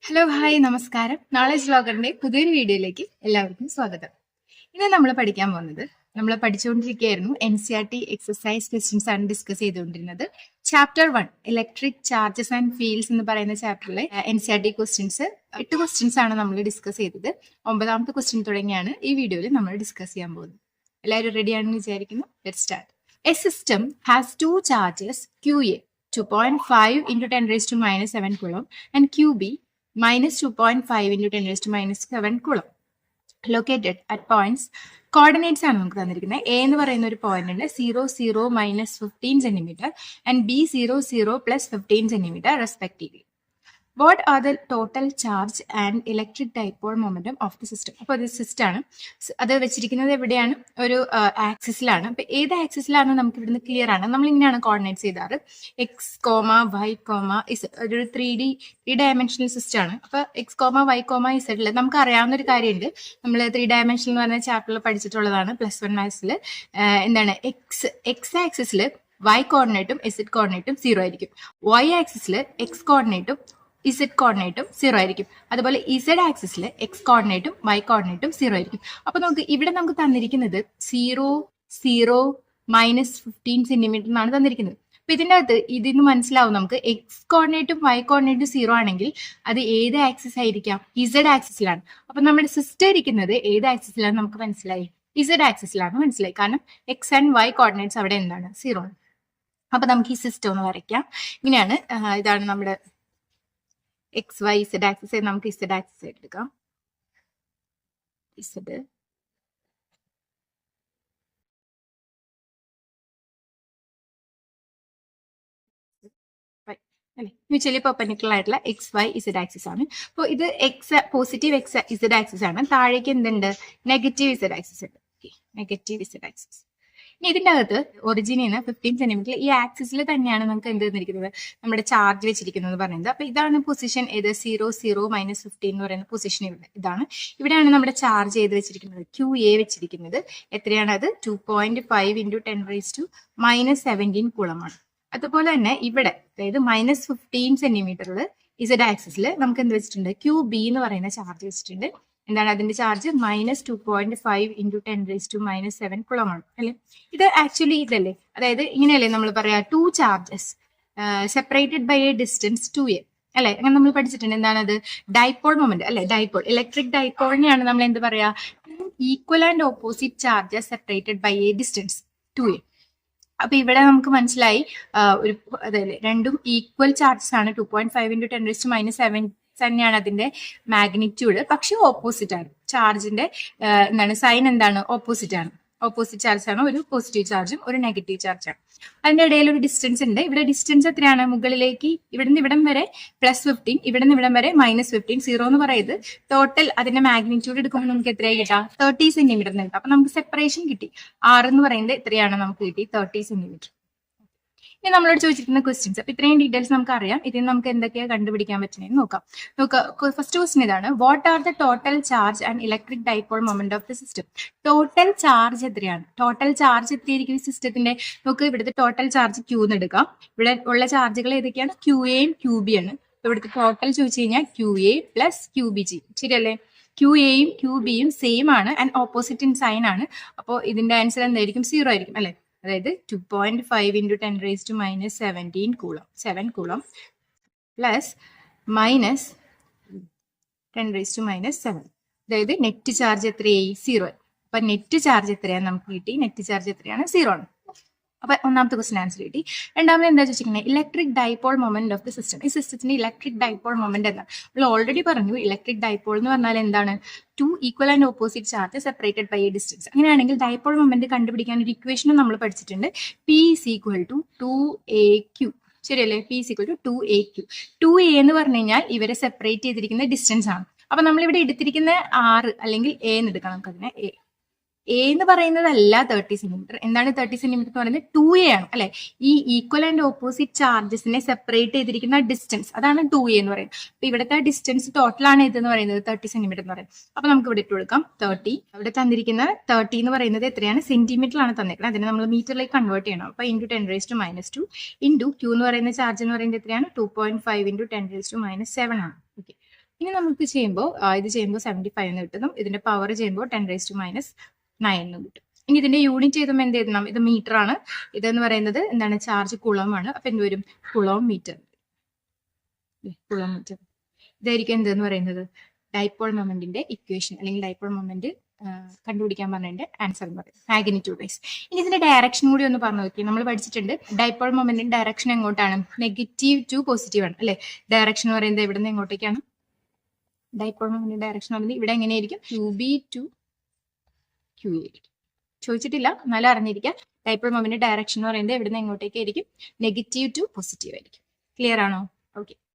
Hello hi നമസ്കാരം. Knowledge വ്ലോഗറിന്റെ പുതിയൊരു വീഡിയോയിലേക്ക് എല്ലാവർക്കും സ്വാഗതം. ഇന്ന് നമ്മൾ പഠിക്കാൻ പോകുന്നത് നമ്മൾ പഠിച്ചുകൊണ്ടിരിക്കുകയായിരുന്നു NCERT എക്സസൈസ് ക്വസ്റ്റ്യൻസ് ആണ് ഡിസ്കസ് ചെയ്തുകൊണ്ടിരുന്നത്. Chapter 1 electric charges and fields എന്ന് പറയുന്ന ചാപ്റ്ററിലെ NCERT ക്വസ്റ്റ്യൻസ് 8 ക്വസ്റ്റ്യൻസ് ആണ് നമ്മൾ ഡിസ്കസ് ചെയ്തത്. 9ാമത്തെ ക്വസ്റ്റ്യൻ തുടങ്ങിയാണ് ഈ വീഡിയോയിൽ നമ്മൾ ഡിസ്കസ് ചെയ്യാൻ പോകുന്നത്. എല്ലാവരും റെഡിയാണെന്ന് വിചാരിക്കുന്നു. Let's start. A system has 2 charges QA 2.5 into 10 raised to minus 7 coulomb and QB minus 2.5 into 10 raised to minus 7 coulomb located at points coordinates ആണ് നമുക്ക് തന്നിരിക്കുന്നത്. എ എന്ന് പറയുന്ന ഒരു പോയിന്റ് ഉണ്ട് 0 0 minus 15 centimeter and B 0 0 plus 15 centimeter respectively. What are the total charge and electric dipole momentum of the system? അപ്പോൾ ഇത് system ആണ്. അത് വെച്ചിരിക്കുന്നത് എവിടെയാണ്? ഒരു ആക്സിസിലാണ്. അപ്പൊ ഏത് ആക്സിസിലാണ് നമുക്ക് ഇവിടുന്ന് ക്ലിയർ ആണ്. നമ്മൾ ഇങ്ങനെയാണ് കോർഡിനേറ്റ് ചെയ്താറ്. X comma y comma is ഒരു 3 ഡയമെൻഷണൽ സിസ്റ്റം ആണ്. അപ്പൊ എക്സ് കോമ വൈ കോമ ഇസഡില് നമുക്ക് അറിയാവുന്ന ഒരു കാര്യമുണ്ട്. നമ്മൾ 3 ഡയമെൻഷണൽ എന്ന് പറഞ്ഞ ചാപ്റ്ററിൽ പഠിച്ചിട്ടുള്ളതാണ് +1 മാത്സിൽ. എന്താണ് എക്സ് ആക്സിസിൽ വൈ കോർഡിനേറ്റും ഇസഡ് കോർഡിനേറ്റും 0 ആയിരിക്കും. വൈ ആക്സിസിൽ എക്സ് കോർഡിനേറ്റും ഇസഡ് കോർഡിനേറ്റും 0 ആയിരിക്കും. അതുപോലെ ഇസഡ് ആക്സിസിൽ എക്സ് കോർഡിനേറ്റും വൈ കോർഡിനേറ്റും 0 ആയിരിക്കും. അപ്പൊ ഇവിടെ നമുക്ക് തന്നിരിക്കുന്നത് 0 0 minus 15 സെന്റിമീറ്റർ എന്നാണ് തന്നിരിക്കുന്നത്. അപ്പൊ ഇതിന്റെ അകത്ത് ഇതിന് മനസ്സിലാവും നമുക്ക് എക്സ് കോർഡിനേറ്റും വൈ കോർഡിനേറ്റും 0 ആണെങ്കിൽ അത് ഏത് ആക്സിസ് ആയിരിക്കാം? ഇസഡ് ആക്സിസിലാണ്. അപ്പൊ നമ്മുടെ സിസ്റ്റം ഇരിക്കുന്നത് ഏത് ആക്സിസിലാണ് നമുക്ക് മനസ്സിലായി? ഇസഡ് ആക്സിസിലാണ് മനസ്സിലായി. കാരണം എക്സ് ആൻഡ് വൈ കോർഡിനേറ്റ്സ് അവിടെ എന്താണ്? 0 ആണ്. അപ്പൊ നമുക്ക് ഈ സിസ്റ്റം ഒന്ന് വരയ്ക്കാം. ഇങ്ങനെയാണ്. ഇതാണ് നമ്മുടെ എക്സ് വൈ ഇസഡ് ആക്സിസ്. നമുക്ക് ഇസഡ് ആക്സിസ് എടുക്കാം. ഇസഡ് അല്ലെ, മ്യൂച്വലി പെർപെൻഡിക്കുലർ ആയിട്ടുള്ള എക്സ് വൈ ഇസഡ് ആക്സിസ് ആണ്. അപ്പോൾ ഇത് പോസിറ്റീവ് എക്സ് ഇസഡ് ആക്സിസ് ആണ്. താഴേക്ക് എന്തുണ്ട്? നെഗറ്റീവ് ഇസഡ് ആക്സിസ് ഉണ്ട്. Negative Z axis. ഇനി ഇതിന്റെ അകത്ത് ഒറിജിനിൽ നിന്ന് 15 സെന്റിമീറ്റർ ഈ ആക്സിസിൽ തന്നെയാണ് നമുക്ക് എന്ത് തന്നിരിക്കുന്നത്? നമ്മുടെ ചാർജ് വെച്ചിരിക്കുന്നത് പറയുന്നത്. അപ്പൊ ഇതാണ് പൊസിഷൻ. ഏത് 0 0 minus 15 എന്ന് പറയുന്ന പൊസിഷൻ ഇതാണ്. ഇവിടെയാണ് നമ്മുടെ ചാർജ് ചെയ്ത് വെച്ചിരിക്കുന്നത് QA വെച്ചിരിക്കുന്നത്. എത്രയാണ് അത്? 2.5 into 10 raised to minus 17 coulomb ആണ്. അതുപോലെ തന്നെ ഇവിടെ അതായത് -15 സെന്റിമീറ്ററിൽ ഇസഡ് ആക്സിസിൽ നമുക്ക് എന്ത് വെച്ചിട്ടുണ്ട്? QB എന്ന് പറയുന്ന ചാർജ് വെച്ചിട്ടുണ്ട്. എന്താണ് അതിന്റെ charge? -2.5 into 10 raised to minus 7 coulomb ആണ് അല്ലെ. ഇത് ആക്ച്വലി ഇതല്ലേ, അതായത് ഇങ്ങനെയല്ലേ നമ്മൾ പറയാ 2 charges separated by a distance 2a അല്ലെ. അങ്ങനെ നമ്മൾ പഠിച്ചിട്ടുണ്ട്. എന്താണ് അത്? ഡൈപോൾ മൊമെന്റ് അല്ലെ. ഡൈപോൾ ഇലക്ട്രിക് ഡൈപോളിനെയാണ് നമ്മൾ എന്ത് പറയാ? Equal and opposite charges separated by a distance 2a. അപ്പൊ ഇവിടെ നമുക്ക് മനസ്സിലായി ഒരു അതായത് രണ്ടും ഈക്വൽ ചാർജസ് ആണ്. 2.5 into 10 raised to minus 7 തന്നെയാണ് അതിന്റെ മാഗ്നിറ്റ്യൂഡ്. പക്ഷെ ഓപ്പോസിറ്റ് ആണ്. ചാർജിന്റെ എന്താണ് സൈൻ എന്താണ്? ഓപ്പോസിറ്റ് ആണ്. ഓപ്പോസിറ്റ് ചാർജ് ആണ്. ഒരു പോസിറ്റീവ് ചാർജും ഒരു നെഗറ്റീവ് ചാർജാണ്. അതിന്റെ ഇടയിൽ ഒരു ഡിസ്റ്റൻസ് ഉണ്ട്. ഇവിടെ ഡിസ്റ്റൻസ് എത്രയാണ്? മുകളിലേക്ക് ഇവിടുന്ന് ഇവിടം വരെ +15, ഇവിടുന്ന് ഇവിടം വരെ -15. 0 എന്ന് പറയുന്നത് ടോട്ടൽ അതിന്റെ മാഗ്നിറ്റ്യൂഡ് എടുക്കുമ്പോൾ നമുക്ക് എത്രയായി കിട്ടാം? 30 സെന്റിമീറ്റർ കിട്ടാം. അപ്പൊ നമുക്ക് സെപ്പറേഷൻ കിട്ടി. 6 എന്ന് പറയുന്നത് എത്രയാണ് നമുക്ക് കിട്ടി? 30 സെന്റിമീറ്റർ. ഇനി നമ്മളോട് ചോദിച്ചിരിക്കുന്ന ക്വസ്റ്റ്യൻസ്. അപ്പൊ ഇത്രയും ഡീറ്റെയിൽസ് നമുക്ക് അറിയാം. ഇതിൽ നമുക്ക് എന്തൊക്കെയാണ് കണ്ടുപിടിക്കാൻ പറ്റുന്നതെന്ന് നോക്കാം. ഫസ്റ്റ് ക്വസ്റ്റ്യൻ ഇതാണ്. What are the total charge and electric dipole moment of the system? Total charge എത്രയാണ്? ടോട്ടൽ ചാർജ് എത്രയായിരിക്കും ഈ സിസ്റ്റത്തിന്റെ? നമുക്ക് ഇവിടുത്തെ ടോട്ടൽ ചാർജ് Q എന്ന് എടുക്കാം. ഇവിടെ ഉള്ള ചാർജുകൾ ഏതൊക്കെയാണ്? QAയും QB ആണ്. ഇവിടുത്തെ ടോട്ടൽ ചോദിച്ചു കഴിഞ്ഞാൽ QA plus QBG. ശരിയല്ലേ? QAയും QBയും സെയിം ആണ് ആൻഡ് ഓപ്പോസിറ്റ് ഇൻ സൈൻ ആണ്. അപ്പോൾ ഇതിന്റെ ആൻസർ എന്തായിരിക്കും? 0 ആയിരിക്കും അല്ലെ. അതായത് 2.5 into 10 raised to minus 17 coulomb 7 coulomb plus minus 10 raised to minus 7. അതായത് നെറ്റ് ചാർജ് എത്രയായി? 0. അപ്പൊ നെറ്റ് ചാർജ് എത്രയാണ് നമുക്ക് കിട്ടി? നെറ്റ് ചാർജ് എത്രയാണ്? 0 ആണ്. അപ്പൊ ഒന്നാമത്തെ ക്വസ്റ്റൻ ആൻസർ കിട്ടി. രണ്ടാമത് എന്താ ചോദിച്ചിരിക്കുന്നത്? Electric dipole moment of the system. ഈ സിസ്റ്റത്തിന്റെ ഇലക്ട്രിക് ഡൈപോൾ മൊമെന്റ് എന്താണ്? നമ്മൾ ഓൾറെഡി പറഞ്ഞു. ഇലക്ട്രിക് ഡൈപോൾ എന്ന് പറഞ്ഞാൽ എന്താണ്? 2 equal and opposite charge separated by a distance. അങ്ങനെയാണെങ്കിൽ ഡൈപോൾ മൊമെന്റ് കണ്ടുപിടിക്കാൻ ഒരു ഇക്വേഷനും നമ്മൾ പഠിച്ചിട്ടുണ്ട്. P is equal to 2AQ. ശരിയല്ലേ? P is equal to 2AQ. 2A എന്ന് പറഞ്ഞു കഴിഞ്ഞാൽ ഇവരെ സെപ്പറേറ്റ് ചെയ്തിരിക്കുന്ന ഡിസ്റ്റൻസ് ആണ്. അപ്പൊ നമ്മൾ ഇവിടെ എടുത്തിരിക്കുന്ന 6 അല്ലെങ്കിൽ A എന്ന് എടുക്കണം. നമുക്ക് അതിനെ A എന്ന് പറയുന്നതല്ല 30 സെന്റിമീറ്റർ. എന്താണ് 30 സെന്റിമീറ്റർ എന്ന് പറയുന്നത്? 2A ആണ് അല്ലെ. ഈ ഈക്വൽ ആൻഡ് ഓപ്പോസിറ്റ് ചാർജസിനെ സെപ്പറേറ്റ് ചെയ്തിരിക്കുന്ന ഡിസ്റ്റൻസ് അതാണ് 2A എന്ന് പറയുന്നത്. അപ്പൊ ഇവിടുത്തെ ഡിസ്റ്റൻസ് ടോട്ടൽ ആണ് ഇതെന്ന് പറയുന്നത് 30 സെന്റിമീറ്റർ എന്ന് പറയുന്നത്. അപ്പൊ നമുക്ക് ഇവിടെ ഇട്ട് കൊടുക്കാം 30. ഇവിടെ തന്നിരിക്കുന്ന 30 എന്ന് പറയുന്നത് എത്രയാണ്? സെന്റിമീറ്ററിലാണ് തന്നിരിക്കുന്നത്. അതിനെ നമ്മൾ മീറ്ററിലേക്ക് കൺവേർട്ട് ചെയ്യണം. അപ്പൊ into 10 raised to minus 2 into Q എന്ന് പറയുന്ന ചാർജ് എന്ന് പറയുന്നത് എത്രയാണ്? 2.5 into 10 raised to minus 7 ആണ്. ഓക്കെ. ഇനി നമുക്ക് ചെയ്യുമ്പോൾ ഇത് ചെയ്യുമ്പോൾ 75 എന്ന് കിട്ടും. ഇതിന്റെ പവർ ചെയ്യുമ്പോൾ 10⁻⁹ എന്ന് കിട്ടും. ഇനി ഇതിന്റെ യൂണിറ്റ് ചെയ്തുമ്പോൾ എന്ത് എഴുതണം? ഇത് മീറ്റർ ആണ്. ഇതെന്ന് പറയുന്നത് എന്താണ്? ചാർജ് കുളം ആണ്. അപ്പൊ എന്ത് വരും? കുളം മീറ്റർ. കുളം മീറ്റർ. ഇതായിരിക്കും എന്തെന്ന് പറയുന്നത്? ഡൈപോൾ മൊമെന്റിന്റെ ഇക്വേഷൻ അല്ലെങ്കിൽ ഡൈപോൾ മൊമെന്റ് കണ്ടുപിടിക്കാൻ പറഞ്ഞതിന്റെ ആൻസർ എന്ന് പറയും മാഗ്നിറ്റ്യൂഡ് വൈസ്. ഇനി ഇതിന്റെ ഡയറക്ഷൻ കൂടി ഒന്ന് പറഞ്ഞു നോക്കി. നമ്മൾ പഠിച്ചിട്ടുണ്ട് ഡൈപോൾ മൊമെന്റിന്റെ ഡയറക്ഷൻ എങ്ങോട്ടാണ്? നെഗറ്റീവ് ടു പോസിറ്റീവ് ആണ് അല്ലെ? ഡയറക്ഷൻ എന്ന് പറയുന്നത് എവിടെ നിന്ന് എങ്ങോട്ടേക്കാണ്? ഡൈപോൾ മൊമെന്റിന്റെ ഡയറക്ഷൻ പറയുന്നത് ഇവിടെ എങ്ങനെയായിരിക്കും? QB ടു QA ആയിരിക്കും. ചോദിച്ചിട്ടില്ല, എന്നാലും അറിഞ്ഞിരിക്കുക. ഡൈപോൾ മൊമെന്റിന്റെ ഡയറക്ഷൻ എന്ന് പറയുന്നത് എവിടെ നിന്ന് എങ്ങോട്ടേക്കായിരിക്കും? നെഗറ്റീവ് ടു പോസിറ്റീവ് ആയിരിക്കും. ക്ലിയർ ആണോ? ഓക്കെ.